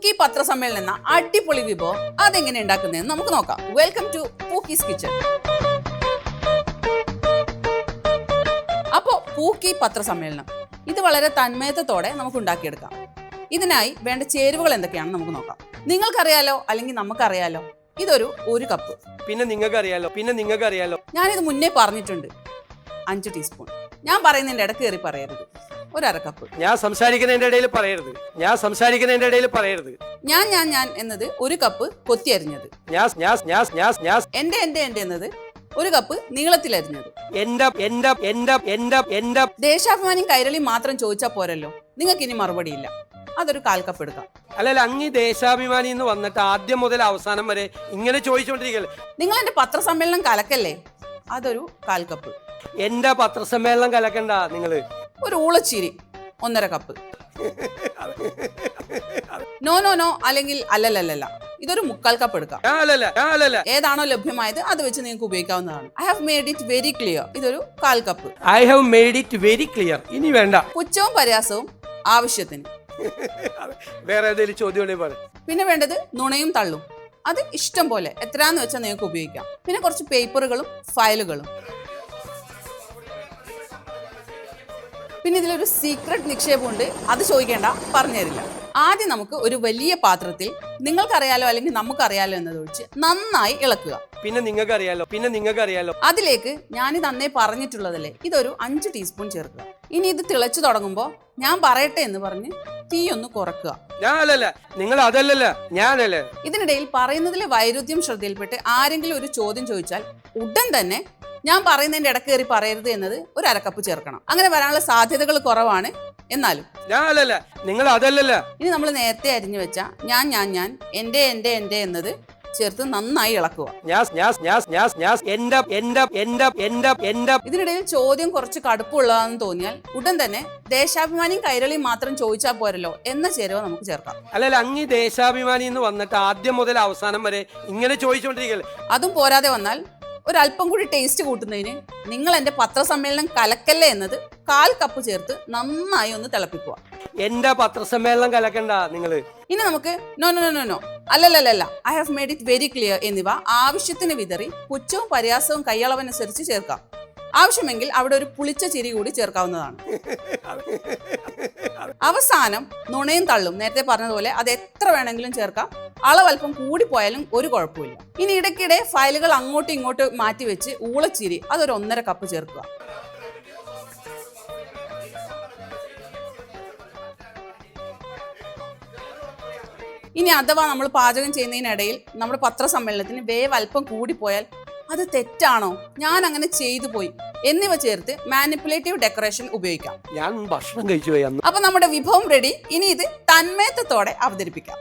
പൂക്കി പത്രസമ്മേളനം എന്ന അടിപൊളി വിഭവം അതെങ്ങനെ ഉണ്ടാക്കുന്നതെന്ന് നമുക്ക് നോക്കാം. Welcome to Pookie's kitchen. അപ്പോൾ പൂക്കി പത്രസമ്മേളനം ഇത് വളരെ തന്മയത്തോടെ നമുക്ക് ഉണ്ടാക്കിയെടുക്കാം. ഇതിനായി വേണ്ട ചേരുവകൾ എന്തൊക്കെയാണെന്ന് നമുക്ക് നോക്കാം. നിങ്ങൾക്കറിയാലോ അല്ലെങ്കിൽ നമുക്കറിയാലോ, ഇതൊരു 1 കപ്പ്. പിന്നെ നിങ്ങൾക്ക് അറിയാലോ ഞാനിത് മുന്നേ പറഞ്ഞിട്ടുണ്ട്. 5 ടീസ്പൂൺ. ഞാൻ പറയുന്നതിന്റെ ഇടയ്ക്ക് കയറി പറയരുത്. 1/2 കപ്പ്. ഞാൻ സംസാരിക്കുന്നതിന്റെ ഇടയിൽ പറയരുത്. ഞാൻ എന്നത് 1 കപ്പ് കൊത്തി അരിഞ്ഞത്. എന്റെ എന്നത് 1 കപ്പ് നീളത്തിലരിഞ്ഞത്. ദേശാഭിമാനി കൈരളി മാത്രം ചോദിച്ചാൽ പോരല്ലോ, നിങ്ങൾക്ക് ഇനി മറുപടിയില്ല. അതൊരു 1/4 കപ്പ് എടുക്കാം. അല്ലല്ല, അങ്ങ് ദേശാഭിമാനി എന്ന് വന്നിട്ട് ആദ്യം മുതൽ അവസാനം വരെ ഇങ്ങനെ ചോദിച്ചോണ്ടിരിക്കല്ലേ. നിങ്ങൾ എന്റെ പത്രസമ്മേളനം കലക്കല്ലേ, അതൊരു 1/4 കപ്പ്. എന്റെ പത്രസമ്മേളനം കലക്കണ്ട നിങ്ങള്. ഒരു ഊളച്ചിരി 1/2 കപ്പ്. നോ അല്ലെങ്കിൽ അല്ലല്ല, ഇതൊരു 1/4 കപ്പ് എടുക്കാം. ഏതാണോ ലഭ്യമായത് അത് വെച്ച് നിങ്ങൾക്ക് ഉപയോഗിക്കാവുന്നതാണ്. I have made it very clear. ഇതൊരു 1/4 കപ്പ്. ഇനി വേണ്ട. പുച്ഛവും പര്യാസവും ആവശ്യത്തിന്. വേറെ ഏതെങ്കിലും ചോദ്യം? പിന്നെ വേണ്ടത് നുണയും തള്ളും. അത് ഇഷ്ടം പോലെ എത്രയാന്ന് വെച്ചാൽ നിങ്ങൾക്ക് ഉപയോഗിക്കാം. പിന്നെ കുറച്ച് പേപ്പറുകളും ഫയലുകളും. പിന്നെ ഇതിലൊരു സീക്രട്ട് നിക്ഷേപമുണ്ട്, അത് ചോദിക്കേണ്ട, പറഞ്ഞു തരില്ല. ആദ്യം നമുക്ക് ഒരു വലിയ പാത്രത്തിൽ നിങ്ങൾക്കറിയാലോ അല്ലെങ്കിൽ നമുക്കറിയാലോ എന്നതൊഴിച്ച് നന്നായി ഇളക്കുക. പിന്നെ നിങ്ങൾക്കറിയാലോ അതിലേക്ക് ഞാനിത് അന്നേ പറഞ്ഞിട്ടുള്ളതല്ലേ, ഇതൊരു 5 ടീസ്പൂൺ ചേർക്കുക. ഇനി ഇത് തിളച്ചു തുടങ്ങുമ്പോൾ ഞാൻ പറയട്ടെ എന്ന് പറഞ്ഞ് തീ ഒന്ന് കുറക്കുക. ഇതിനിടയിൽ പറയുന്നതിലെ വൈരുദ്ധ്യം ശ്രദ്ധയിൽപ്പെട്ട് ആരെങ്കിലും ഒരു ചോദ്യം ചോദിച്ചാൽ ഉടൻ തന്നെ ഞാൻ പറയുന്നതിന്റെ ഇടയ്ക്ക് കയറി പറയരുത് എന്നത് 1/2 കപ്പ് ചേർക്കണം. അങ്ങനെ വരാനുള്ള സാധ്യതകൾ കുറവാണ്. എന്നാലും ഇനി നമ്മൾ നേരത്തെ അരിഞ്ഞു വെച്ച ഞാൻ എന്റെ എന്നത് ചേർത്ത് നന്നായി ഇളക്കുക. ഇതിനിടയിൽ ചോദ്യം കുറച്ച് കടുപ്പുള്ളതാണെന്ന് തോന്നിയാൽ ഉടൻ തന്നെ ദേശാഭിമാനിയും കൈരളിയും മാത്രം ചോദിച്ചാൽ പോരല്ലോ എന്ന ചേരുവ നമുക്ക് ചേർക്കാം. അല്ലല്ല, അങ്ങ് ദേശാഭിമാനി എന്ന് വന്നിട്ട് ആദ്യം മുതൽ അവസാനം വരെ ഇങ്ങനെ ചോദിച്ചോണ്ടിരിക്കല്ലേ. അതും പോരാതെ വന്നാൽ ഒരല്പം കൂടി ടേസ്റ്റ് കൂട്ടുന്നതിന് നിങ്ങൾ എൻ്റെ പത്രസമ്മേളനം കലക്കല്ലേ എന്നത് 1/4 കപ്പ് ചേർത്ത് നന്നായി ഒന്ന് തിളപ്പിക്കുക. എന്റെ പത്രസമ്മേളനം കലക്കണ്ട നിങ്ങള്. ഇനി നമുക്ക് നോ അല്ലല്ല, I have made it very clear എന്നിവ ആവശ്യത്തിന് വിതറി പുച്ഛവും പര്യാസവും കൈയളവനുസരിച്ച് ചേർക്കാം. ആവശ്യമെങ്കിൽ അവിടെ ഒരു പുളിച്ച ചിരി കൂടി ചേർക്കാവുന്നതാണ്. അവസാനം നുണയും തള്ളും നേരത്തെ പറഞ്ഞതുപോലെ അത് എത്ര വേണമെങ്കിലും ചേർക്കാം. അളവൽപ്പം കൂടിപ്പോയാലും ഒരു കുഴപ്പമില്ല. ഇനി ഇടയ്ക്കിടെ ഫയലുകൾ അങ്ങോട്ടും ഇങ്ങോട്ടും മാറ്റി വെച്ച് ഊളച്ചിരി അതൊരു 1/2 കപ്പ് ചേർക്കുക. ഇനി അഥവാ നമ്മൾ പാചകം ചെയ്യുന്നതിനിടയിൽ നമ്മുടെ പത്രസമ്മേളനത്തിന് വേവ് അല്പം കൂടിപ്പോയാൽ അത് തെറ്റാണോ, ഞാൻ അങ്ങനെ ചെയ്തു പോയി എന്നിവ ചേർത്ത് മാനിപ്പുലേറ്റീവ് ഡെക്കറേഷൻ ഉപയോഗിക്കാം. ഞാൻ ഭക്ഷണം കഴിച്ചു പോയി. അപ്പൊ നമ്മുടെ വിഭവം റെഡി. ഇനി ഇത് തന്മയത്തോടെ അവതരിപ്പിക്കാം.